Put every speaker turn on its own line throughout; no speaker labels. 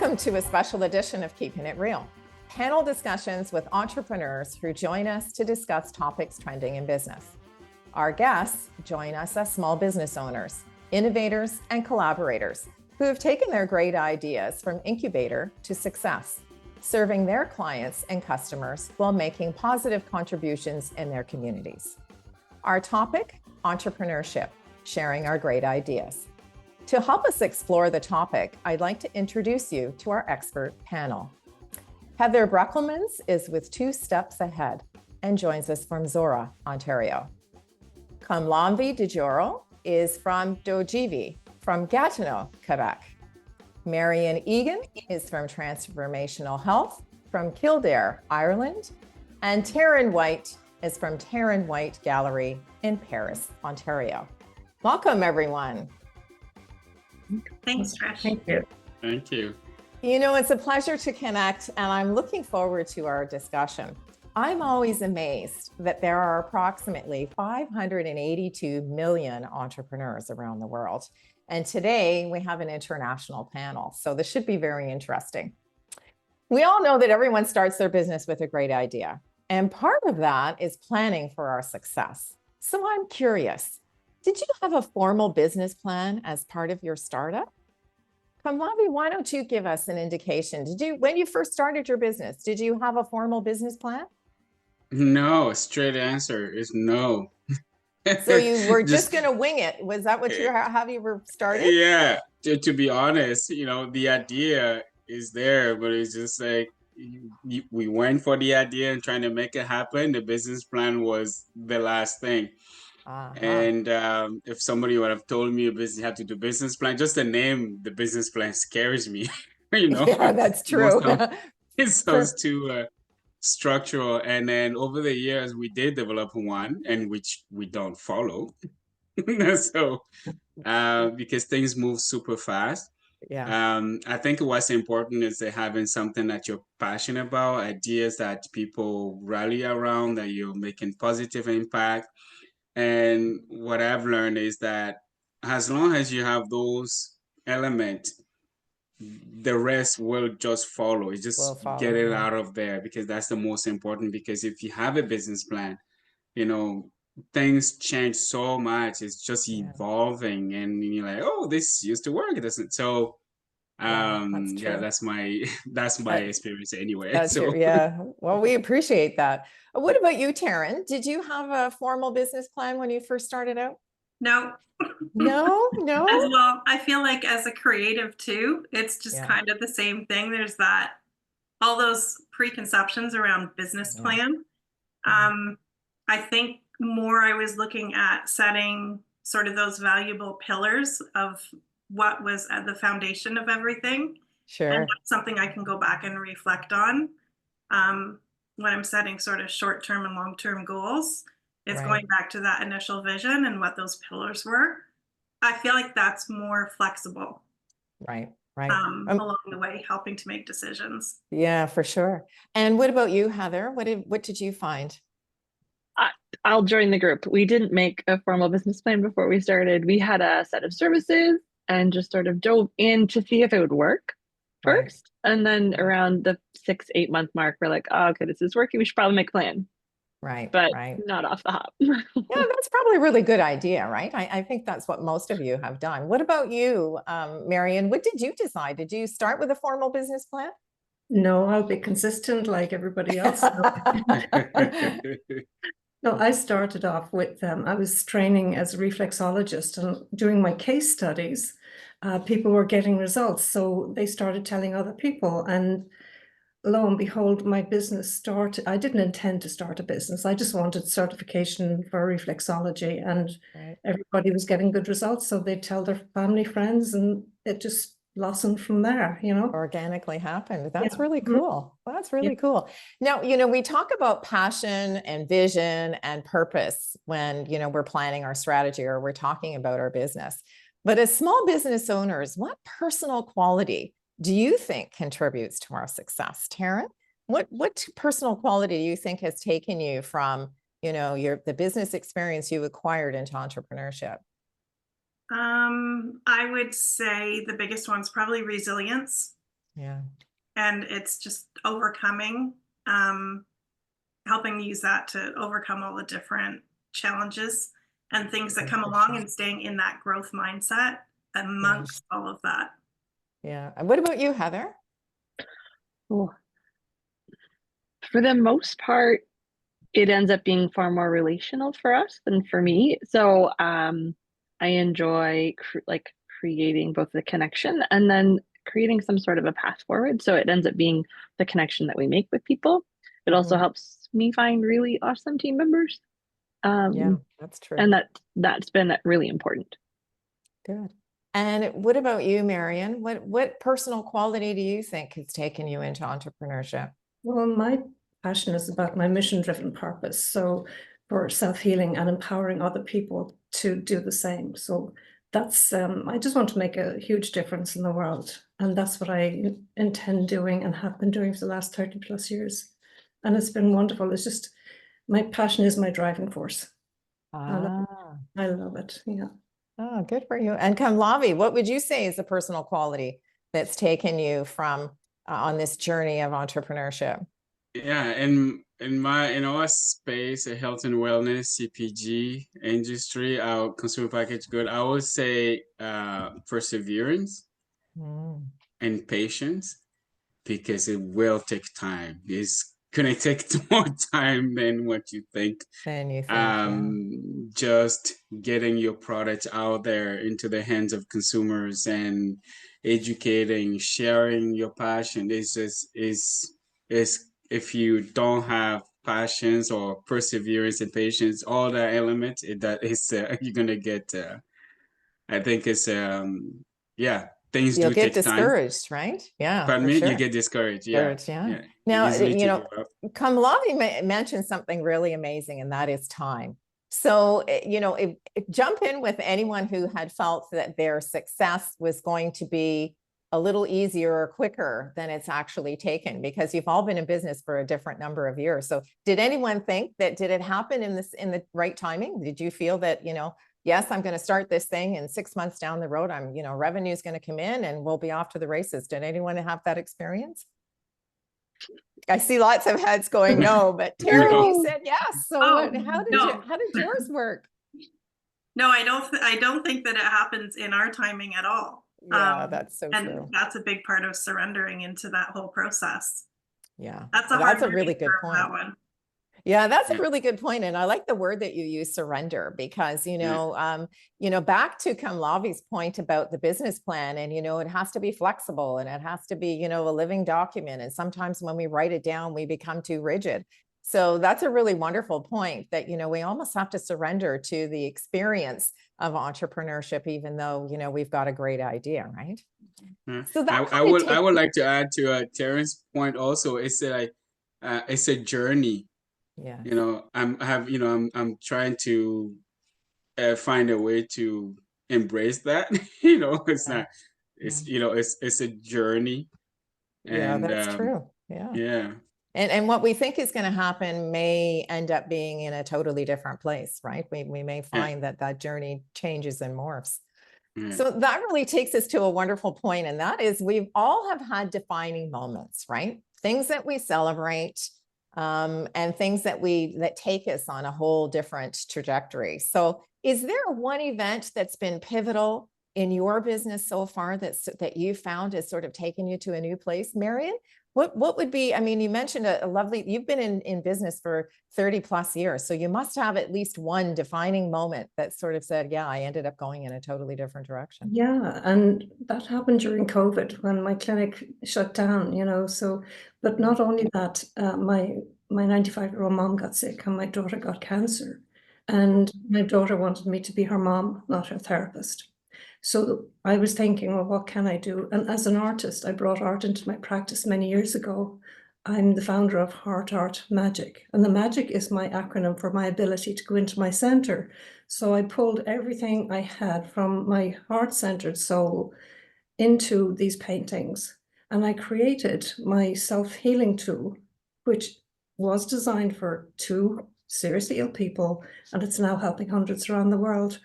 Welcome to a special edition of Keepin It Real, panel discussions with entrepreneurs who join us to discuss topics trending in business. Our guests join us as small business owners, innovators, and collaborators who have taken their great ideas from incubator to success, serving their clients and customers while making positive contributions in their communities. Our topic, entrepreneurship, sharing our great ideas. To help us explore the topic, I'd like to introduce you to our expert panel. Heather Brekelmans is with 2 steps ahead and joins us from Zorra, Ontario. Komlanvi Dodero is from Dodjivi, from Gatineau, Quebec. Marian Egan is from Transformational Health, from Kildare, Ireland. And Taryn White is from Taryn White Gallery in Paris, Ontario. Welcome, everyone.
Thanks, Trish.
Thank you.
Thank you.
You know, it's a pleasure to connect, and I'm looking forward to our discussion. I'm always amazed that there are approximately 582 million entrepreneurs around the world. And today we have an international panel, so this should be very interesting. We all know that everyone starts their business with a great idea, and part of that is planning for our success. So I'm curious, did you have a formal business plan as part of your startup? Komlanvi, why don't you give us an indication? When you first started your business, did you have a formal business plan?
No, straight answer is no.
So you were just going to wing it. Was that how you were started?
Yeah, to be honest, the idea is there, but it's just like we went for the idea and trying to make it happen. The business plan was the last thing. And if somebody would have told me you have to do business plan, just the name, the business plan scares me.
Yeah, that's true.
It sounds too structural. And then over the years, we did develop one, and which we don't follow. So because things move super fast.
Yeah.
I think what's important is that having something that you're passionate about, ideas that people rally around, that you're making positive impact. And what I've learned is that as long as you have those elements, the rest will just follow. You just get it out of there, because that's the most important. Because if you have a business plan, things change so much. It's just evolving, and you're like, oh, this used to work. It doesn't. So that's my experience anyway.
That's true. Yeah. Well, we appreciate that. What about you, Taryn? Did you have a formal business plan when you first started out?
No.
No.
As well, I feel like as a creative too, it's just kind of the same thing. There's all those preconceptions around business plan. I think more I was looking at setting sort of those valuable pillars of what was at the foundation of everything.
Sure.
And that's something I can go back and reflect on when I'm setting sort of short-term and long-term goals. It's going back to that initial vision and what those pillars were. I feel like that's more flexible.
Right.
Along the way, helping to make decisions.
Yeah, for sure. And what about you, Heather? What did you find?
I'll join the group. We didn't make a formal business plan before we started. We had a set of services and just sort of dove in to see if it would work first. And then around the 6-8 month mark, we're like, oh, okay, this is working. We should probably make a plan. But not off the hop.
Yeah, that's probably a really good idea, right? I think that's what most of you have done. What about you, Marian? What did you decide? Did you start with a formal business plan?
No, I'll be consistent like everybody else. No, I started off with I was training as a reflexologist, and doing my case studies, people were getting results. So they started telling other people, and lo and behold, my business started. I didn't intend to start a business. I just wanted certification for reflexology, and everybody was getting good results. So they'd tell their family, friends, and it just blossomed from there,
Organically happened. That's really cool. That's really cool. Now, we talk about passion and vision and purpose when, we're planning our strategy or we're talking about our business. But as small business owners, what personal quality do you think contributes to our success? Taryn, what personal quality do you think has taken you from, the business experience you acquired into entrepreneurship?
I would say the biggest one's probably resilience.
Yeah.
And it's just overcoming, helping use that to overcome all the different challenges and things that come along, and staying in that growth mindset amongst all of that.
Yeah. And what about you, Heather?
Oh. For the most part, it ends up being far more relational for us than for me. So I enjoy creating both the connection and then creating some sort of a path forward. So it ends up being the connection that we make with people. It also helps me find really awesome team members.
Yeah, that's true.
And that's been really important.
Good. And what about you, Marian? What personal quality do you think has taken you into entrepreneurship?
Well, my passion is about my mission-driven purpose. So for self-healing and empowering other people to do the same. So that's, I just want to make a huge difference in the world. And that's what I intend doing and have been doing for the last 30 plus years. And it's been wonderful. It's just, my passion is my driving force. I love it. Yeah.
Oh, good for you. And Komlanvi, what would you say is the personal quality that's taken you from on this journey of entrepreneurship?
Yeah, in our space, a health and wellness CPG industry, our consumer packaged good, I would say perseverance and patience, because it will take time. It's gonna take more time than what you think.
Than you think.
Just getting your product out there into the hands of consumers and educating, sharing your passion is if you don't have passions or perseverance and patience, all the elements, you're gonna get. I think it's things
You'll
do
get
take time.
discouraged, right? Yeah.
Pardon
for
me,
sure.
you get discouraged. Yeah.
Yeah. Now,
Easily
you
to
know,
give up.
Komlanvi mentioned something really amazing, and that is time. So, you know, jump in with anyone who had felt that their success was going to be a little easier or quicker than it's actually taken, because you've all been in business for a different number of years. So did anyone think that, did it happen in the right timing? Did you feel that, you know, yes, I'm going to start this thing, and 6 months down the road, revenue is going to come in and we'll be off to the races? Did anyone have that experience? I see lots of heads going no, but Tara, you said yes. So how did yours work?
No, I don't think that it happens in our timing at all.
Yeah, that's so
and
true.
That's a big part of surrendering into that whole process.
Yeah,
That's
a really good point.
That one.
Yeah, that's a really good point. And I like the word that you use, surrender, because, back to Komlanvi's point about the business plan, and, it has to be flexible, and it has to be, a living document. And sometimes when we write it down, we become too rigid. So that's a really wonderful point, that, we almost have to surrender to the experience of entrepreneurship, even though, we've got a great idea, right?
So that I would like to add to Terrence's point also. It's a journey. Yeah. I'm trying to find a way to embrace that. It's a journey.
Yeah, that's true. Yeah. And what we think is going to happen may end up being in a totally different place, right? We may find that journey changes and morphs. So that really takes us to a wonderful point, and that is, we've all have had defining moments, right? Things that we celebrate, and things that take us on a whole different trajectory. So is there one event that's been pivotal in your business so far that you found has sort of taken you to a new place? Marian, what would be, you mentioned you've been in business for 30 plus years, so you must have at least one defining moment that sort of said, yeah, I ended up going in a totally different direction.
Yeah, and that happened during COVID when my clinic shut down, but not only that, my 95-year-old mom got sick and my daughter got cancer, and my daughter wanted me to be her mom, not her therapist. So I was thinking, well, what can I do? And as an artist, I brought art into my practice many years ago. I'm the founder of Heart Art Magic, and the magic is my acronym for my ability to go into my center. So I pulled everything I had from my heart-centered soul into these paintings, and I created my self-healing tool, which was designed for 2 seriously ill people, and it's now helping hundreds around the world.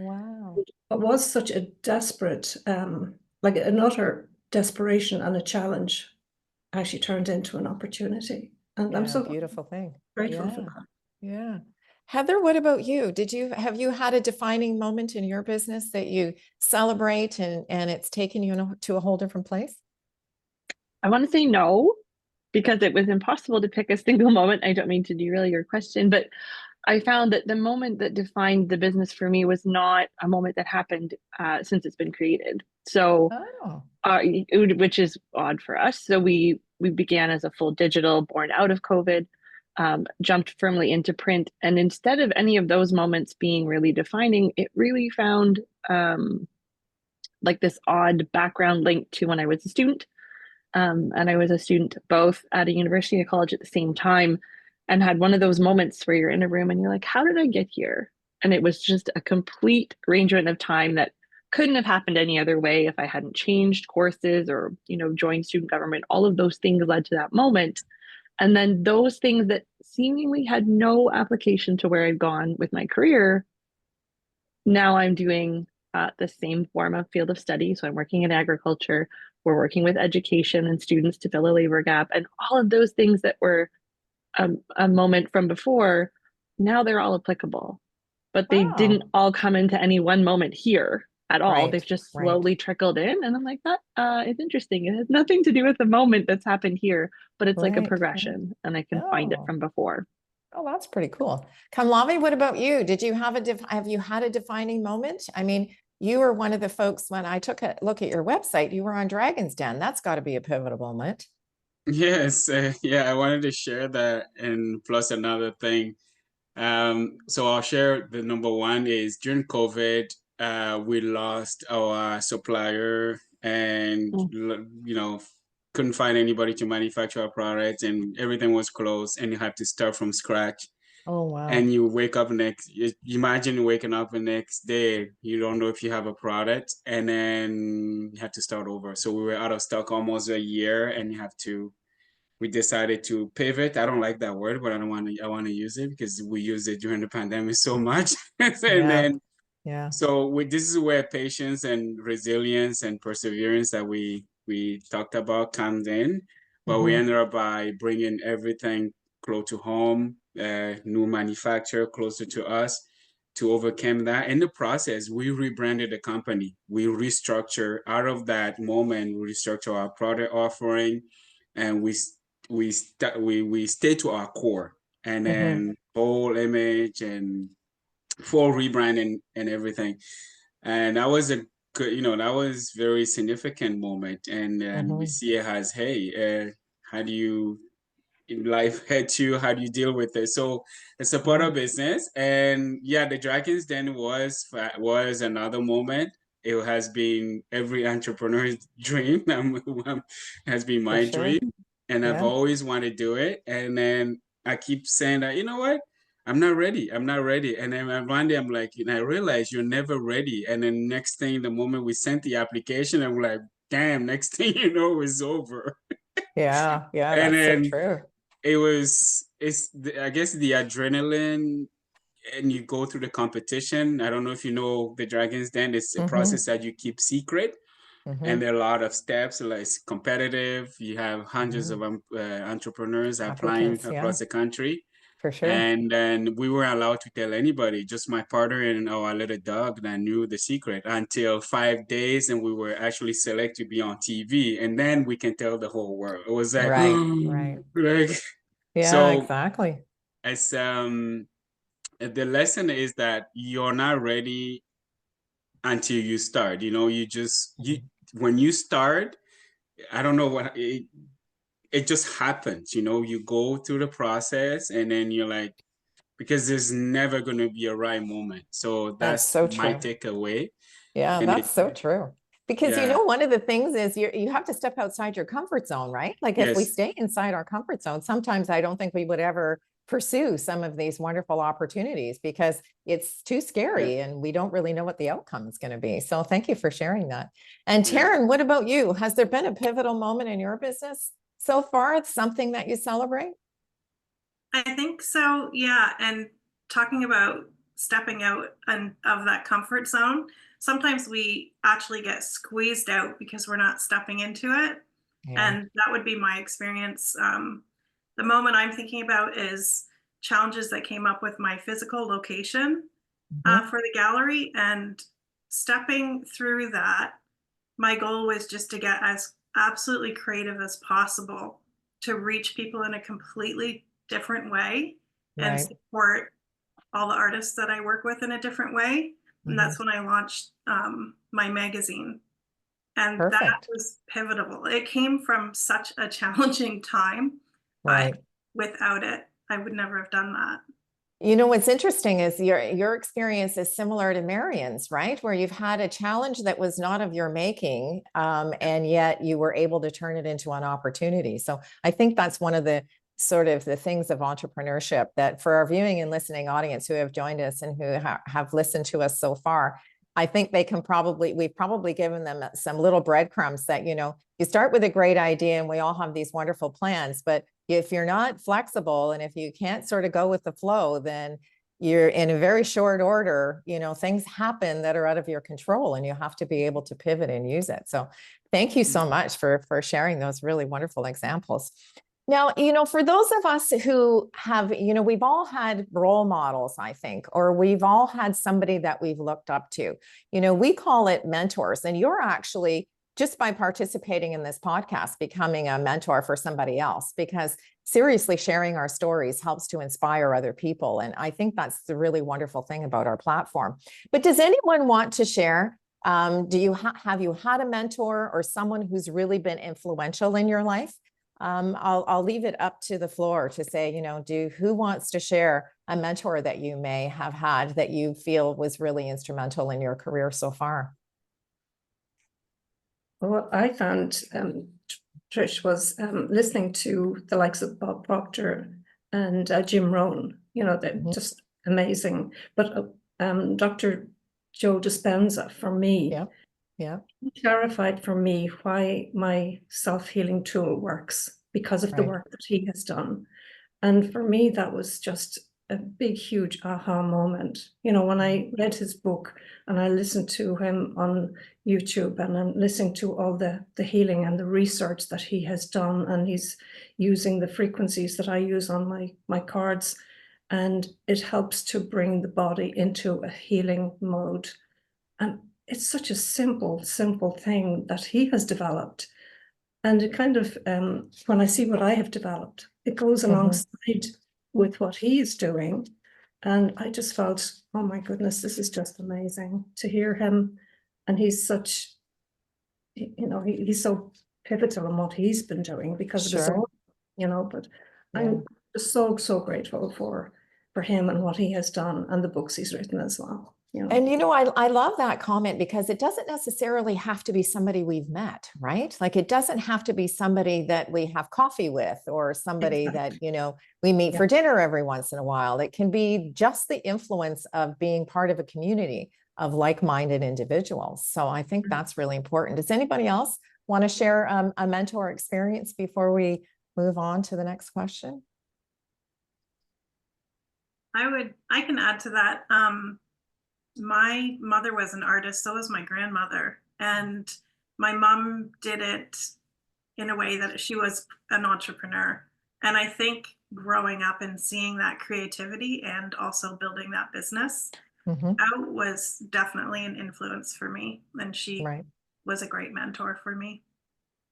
Wow.
It was such a desperate, like an utter desperation and a challenge actually turned into an opportunity. And I'm so
beautiful thing.
grateful for that.
Yeah. Heather, what about you? Have you had a defining moment in your business that you celebrate and it's taken you to a whole different place?
I want to say no, because it was impossible to pick a single moment. I don't mean to derail your question, but I found that the moment that defined the business for me was not a moment that happened since it's been created. So, which is odd for us. So we began as a full digital, born out of COVID, jumped firmly into print, and instead of any of those moments being really defining, it really found like this odd background link to when I was a student. And I was a student both at a university and a college at the same time, and had one of those moments where you're in a room and you're like, how did I get here? And it was just a complete arrangement of time that couldn't have happened any other way if I hadn't changed courses or, joined student government. All of those things led to that moment. And then those things that seemingly had no application to where I'd gone with my career, now I'm doing the same form of field of study. So I'm working in agriculture. We're working with education and students to fill a labor gap, and all of those things that were a moment from before, now they're all applicable, but they didn't all come into any one moment here at all. They've just slowly trickled in, and I'm like, that is interesting. It has nothing to do with the moment that's happened here, but it's like a progression, and I can find it from before.
Oh, that's pretty cool. Komlanvi, what about you? Did you have you had a defining moment? I mean, you were one of the folks when I took a look at your website, you were on Dragon's Den. That's got to be a pivotal moment.
Yes, I wanted to share that, and plus another thing. So I'll share the number one is during COVID, we lost our supplier, and couldn't find anybody to manufacture our products, and everything was closed, and you had to start from scratch.
Oh, wow.
And you wake up imagine waking up the next day, you don't know if you have a product, and then you have to start over. So we were out of stock almost a year, and we decided to pivot. I don't like that word, but I want to use it because we used it during the pandemic so much. So this is where patience and resilience and perseverance that we talked about comes in. But we ended up by bringing everything close to home, new manufacturer closer to us to overcome that. In the process, we rebranded the company. We restructured out of that moment. We restructured our product offering, and we stay to our core, and then whole image and full rebranding and everything. And that was a good, that was very significant moment. And we see it as, hey, how do you, life hits you, how do you deal with it? So it's a part of business. And the Dragon's Den was another moment. It has been every entrepreneur's dream. Has been my dream. And I've always wanted to do it. And then I keep saying that, you know what? I'm not ready. And then one day I'm like, I realize you're never ready. And then next thing, the moment we sent the application, I'm like, damn, next thing you know, it's over.
Yeah,
and
that's
then
so true.
I guess the adrenaline, and you go through the competition. I don't know if you know the Dragon's Den. It's a process that you keep secret. And there are a lot of steps. Like, it's competitive. You have hundreds of entrepreneurs applying across the country.
For sure.
And then we weren't allowed to tell anybody, just my partner and our little dog that knew the secret, until 5 days, and we were actually selected to be on TV, and then we can tell the whole world. It was like,
right.
Like,
exactly.
It's the lesson is that you're not ready until you start. When you start, I don't know what it just happens, you go through the process, and then you're like, because there's never going to be a right moment. So that's
so
my
true.
takeaway.
Yeah, and that's so true. Because one of the things is you have to step outside your comfort zone, right? Like if we stay inside our comfort zone, sometimes I don't think we would ever pursue some of these wonderful opportunities because it's too scary and we don't really know what the outcome is going to be. So thank you for sharing that. And Taryn, what about you? Has there been a pivotal moment in your business so far? It's something that you celebrate?
I think so. Yeah. And talking about stepping out of that comfort zone. Sometimes we actually get squeezed out because we're not stepping into it.
Yeah.
And that would be my experience. The moment I'm thinking about is challenges that came up with my physical location for the gallery, and stepping through that. My goal was just to get as absolutely creative as possible to reach people in a completely different way and
Right.
support all the artists that I work with in a different way. And that's when I launched my magazine. And that
Perfect.
was pivotal. It came from such a challenging time,
Right.
but without it, I would never have done that.
You know, what's interesting is your experience is similar to Marian's, right? Where you've had a challenge that was not of your making, and yet you were able to turn it into an opportunity. So I think that's one of the sort of the things of entrepreneurship, that for our viewing and listening audience who have joined us and who have listened to us so far, I think they can we've probably given them some little breadcrumbs that, you know, you start with a great idea and we all have these wonderful plans, but if you're not flexible and if you can't sort of go with the flow, then you're in a very short order, you know, things happen that are out of your control and you have to be able to pivot and use it. So thank you so much for sharing those really wonderful examples. Now, you know, for those of us who have, you know, we've all had role models, I think, or we've all had somebody that we've looked up to. You know, we call it mentors, and you're actually, just by participating in this podcast, becoming a mentor for somebody else, because seriously, sharing our stories helps to inspire other people. And I think that's the really wonderful thing about our platform. But does anyone want to share? Have you had a mentor or someone who's really been influential in your life? I'll leave it up to the floor to say, you know, who wants to share a mentor that you may have had that you feel was really instrumental in your career so far?
What I found, Trish, was listening to the likes of Bob Proctor and Jim Rohn. You know, they're just amazing. But Dr. Joe Dispenza, for me, he clarified for me why my self-healing tool works, because of the work that he has done. And for me, that was just a big, huge aha moment. You know, when I read his book and I listened to him on YouTube, and I'm listening to all the healing and the research that he has done, and he's using the frequencies that I use on my cards, and it helps to bring the body into a healing mode. And it's such a simple thing that he has developed. And it kind of, when I see what I have developed, it goes alongside with what he's doing. And I just felt, oh my goodness, this is just amazing to hear him. And he's such, you know, he's so pivotal in what he's been doing because of his own, you know, but I'm just so grateful for him and what he has done and the books he's written as well. You know?
And, you know, I love that comment, because it doesn't necessarily have to be somebody we've met, right? Like, it doesn't have to be somebody that we have coffee with, or somebody that, you know, we meet for dinner every once in a while. It can be just the influence of being part of a community of like-minded individuals. So I think that's really important. Does anybody else want to share a mentor experience before we move on to the next question?
I can add to that. My mother was an artist, so was my grandmother. And my mom did it in a way that she was an entrepreneur. And I think growing up and seeing that creativity and also building that business out was definitely an influence for me. And she was a great mentor for me.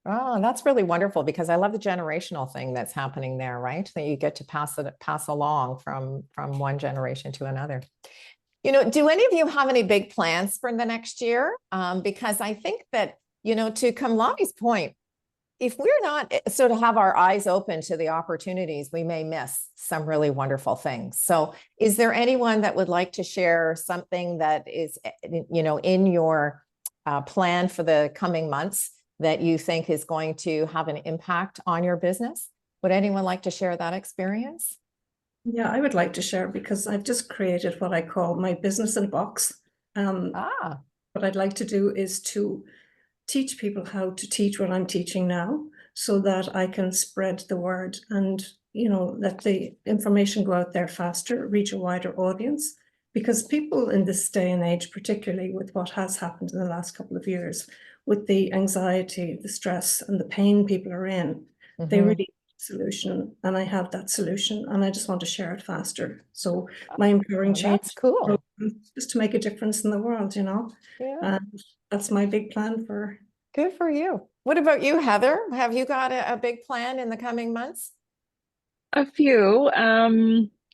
Oh, that's really wonderful, because I love the generational thing that's happening there, right? That you get to pass along from one generation to another. You know, do any of you have any big plans for the next year? Because I think that, you know, to Komlanvi's point, if we're not sort of have our eyes open to the opportunities, we may miss some really wonderful things. So is there anyone that would like to share something that is, you know, in your plan for the coming months that you think is going to have an impact on your business? Would anyone like to share that experience?
Yeah, I would like to share, because I've just created what I call my business in a box. What I'd like to do is to teach people how to teach what I'm teaching now, so that I can spread the word and, you know, let the information go out there faster, reach a wider audience. because people in this day and age, particularly with what has happened in the last couple of years, with the anxiety, the stress, and the pain people are in, they really need a solution. And I have that solution, and I just want to share it faster. So my Empowering Change
That's cool.
program is to make a difference in the world, you know.
Yeah.
And that's my big plan for.
Good for you. What about you, Heather? Have you got a big plan in the coming months?
A few.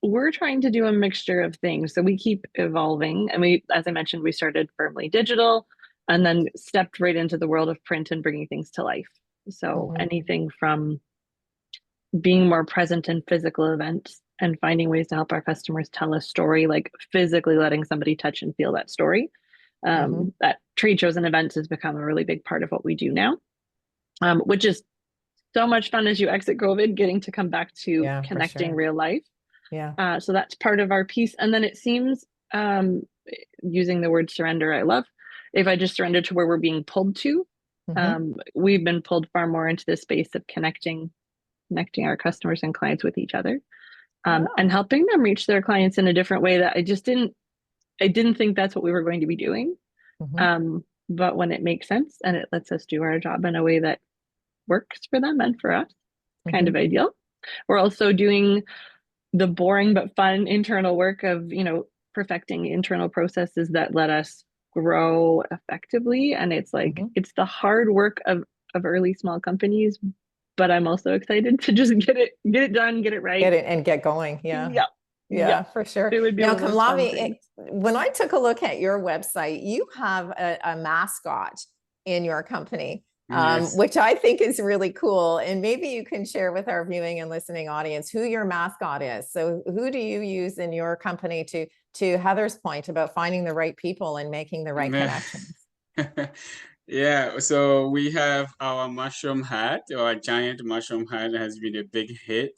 We're trying to do a mixture of things. So we keep evolving. And we, as I mentioned, we started firmly digital and then stepped right into the world of print and bringing things to life. So anything from being more present in physical events and finding ways to help our customers tell a story, like physically letting somebody touch and feel that story. That trade shows and events has become a really big part of what we do now, which is so much fun as you exit COVID, getting to come back to connecting real life. Yeah. So that's part of our piece. And then it seems, using the word surrender, I love, if I just surrender to where we're being pulled to, we've been pulled far more into this space of connecting our customers and clients with each other, and helping them reach their clients in a different way that I didn't think that's what we were going to be doing. But when it makes sense and it lets us do our job in a way that works for them and for us, kind of ideal. We're also doing the boring but fun internal work of, perfecting internal processes that let us grow effectively. And it's like, it's the hard work of early small companies, but I'm also excited to just get it done, get it right.
Get it and get going. Yeah, for sure.
It would be
now, Komlanvi, when I took a look at your website, you have a mascot in your company, which I think is really cool. And maybe you can share with our viewing and listening audience who your mascot is. So who do you use in your company to Heather's point about finding the right people and making the right connections?
Yeah, so we have our mushroom hat. Our giant mushroom hat has been a big hit.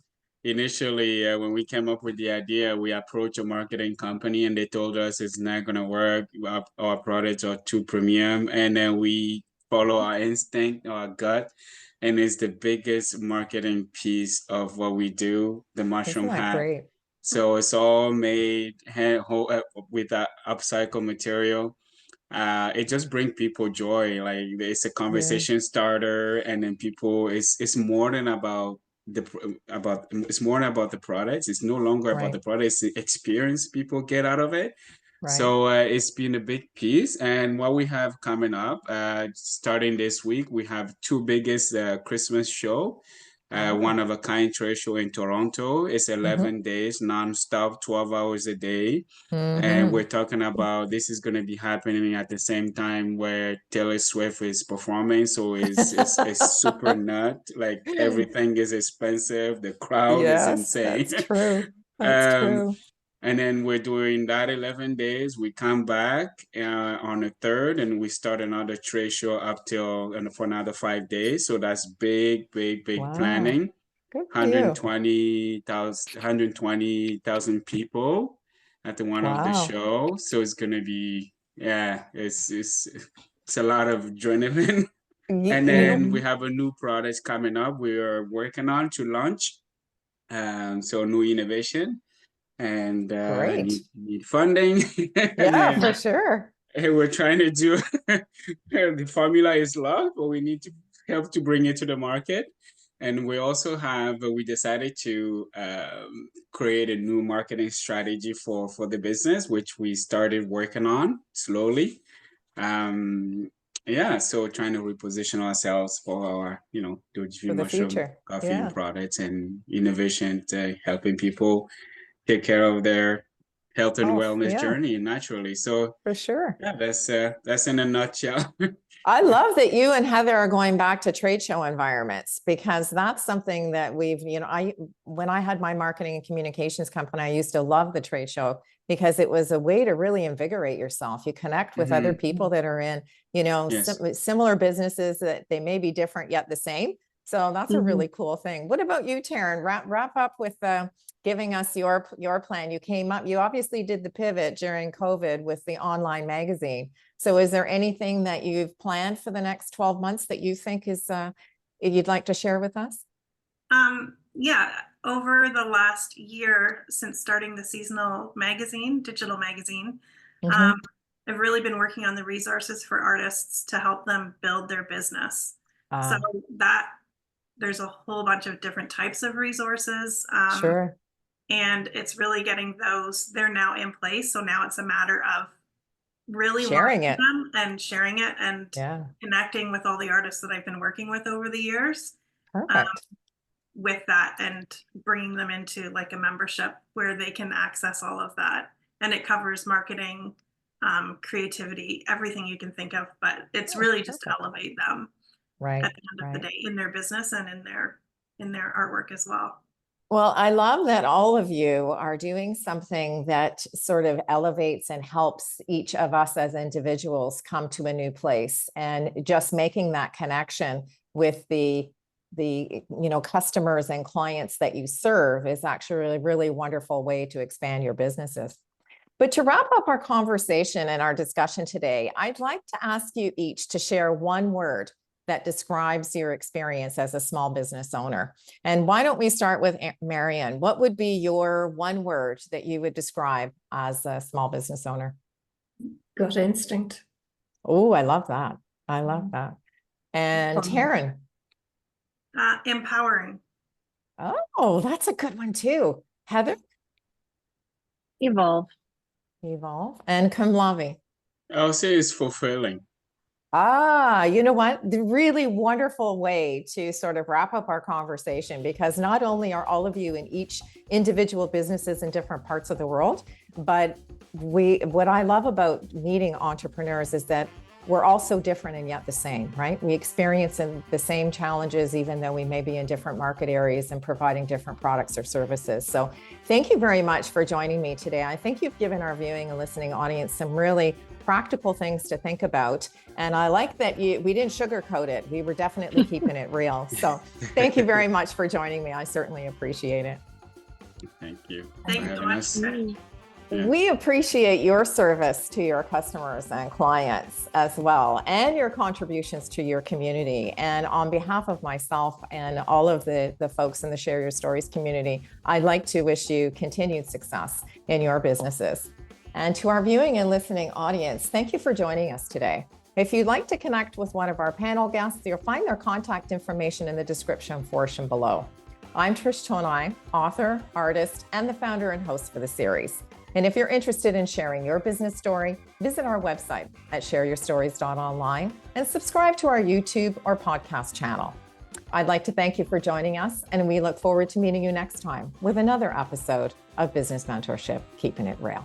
Initially, when we came up with the idea, we approached a marketing company and they told us it's not going to work. Our products are too premium. And then we follow our instinct, our gut. And it's the biggest marketing piece of what we do, the mushroom hat. Great? So it's all made with that upcycle material. It just brings people joy. Like it's a conversation starter, and then people, it's more than about it's more about the products. It's no longer about the product. It's the experience people get out of it. So it's been a big piece. And what we have coming up, starting this week, we have two biggest Christmas show. One of a kind trade show in Toronto. It's 11 days, nonstop, 12 hours a day. And we're talking about this is going to be happening at the same time where Taylor Swift is performing. So it's super nut. Like everything is expensive. The crowd is insane.
That's true. That's true.
And then we're doing that 11 days. We come back on the 3rd and we start another trade show up till for another 5 days. So that's big planning. 120,000 people at the one of the show. So it's going to be, it's a lot of adrenaline. And then we have a new product coming up. We are working on to launch. So new innovation. And need funding.
For sure.
And we're trying to do the formula is love, but we need to help to bring it to the market. And we also we decided to create a new marketing strategy for the business, which we started working on slowly. So trying to reposition ourselves for our, Dodjivi mushroom coffee products and innovation, helping people take care of their health and wellness journey naturally. So
for sure.
Yeah, that's in a nutshell.
I love that you and Heather are going back to trade show environments, because that's something that we've, when I had my marketing and communications company, I used to love the trade show because it was a way to really invigorate yourself. You connect with other people that are in, similar businesses that they may be different yet the same. So that's a really cool thing. What about you, Taryn? Wrap up with giving us your plan. You obviously did the pivot during COVID with the online magazine. So is there anything that you've planned for the next 12 months that you think is you'd like to share with us?
over the last year since starting the seasonal magazine, digital magazine, I've really been working on the resources for artists to help them build their business. So that there's a whole bunch of different types of resources.
Sure.
And it's really getting those, they're now in place. So now it's a matter of really
Sharing it.
them and sharing it and connecting with all the artists that I've been working with over the years.
Perfect.
With that and bringing them into like a membership where they can access all of that. And it covers marketing, creativity, everything you can think of, but it's really just to elevate them at the end of the day in their business and in their artwork as well.
Well, I love that all of you are doing something that sort of elevates and helps each of us as individuals come to a new place, and just making that connection with the customers and clients that you serve is actually a really wonderful way to expand your businesses. But to wrap up our conversation and our discussion today, I'd like to ask you each to share one word that describes your experience as a small business owner. And why don't we start with Marian? What would be your one word that you would describe as a small business owner?
Gut instinct.
Oh, I love that. I love that. And Taryn?
Empowering.
Oh, that's a good one too. Heather?
Evolve.
And Komlanvi?
I'll say it's fulfilling.
You know what? The really wonderful way to sort of wrap up our conversation, because not only are all of you in each individual businesses in different parts of the world, but what I love about meeting entrepreneurs is that we're all so different and yet the same, right? We experience the same challenges, even though we may be in different market areas and providing different products or services. So thank you very much for joining me today. I think you've given our viewing and listening audience some really practical things to think about. And I like that we didn't sugarcoat it. We were definitely keeping it real. So thank you very much for joining me. I certainly appreciate it.
Thank you.
Thank you so much.
We appreciate your service to your customers and clients as well, and your contributions to your community. And on behalf of myself and all of the folks in the Share Your Stories community, I'd like to wish you continued success in your businesses. And to our viewing and listening audience, thank you for joining us today. If you'd like to connect with one of our panel guests, you'll find their contact information in the description portion below. I'm Trish Tonai, author, artist, and the founder and host for the series. And if you're interested in sharing your business story, visit our website at shareyourstories.online and subscribe to our YouTube or podcast channel. I'd like to thank you for joining us, and we look forward to meeting you next time with another episode of Business Mentorship, Keeping It Real.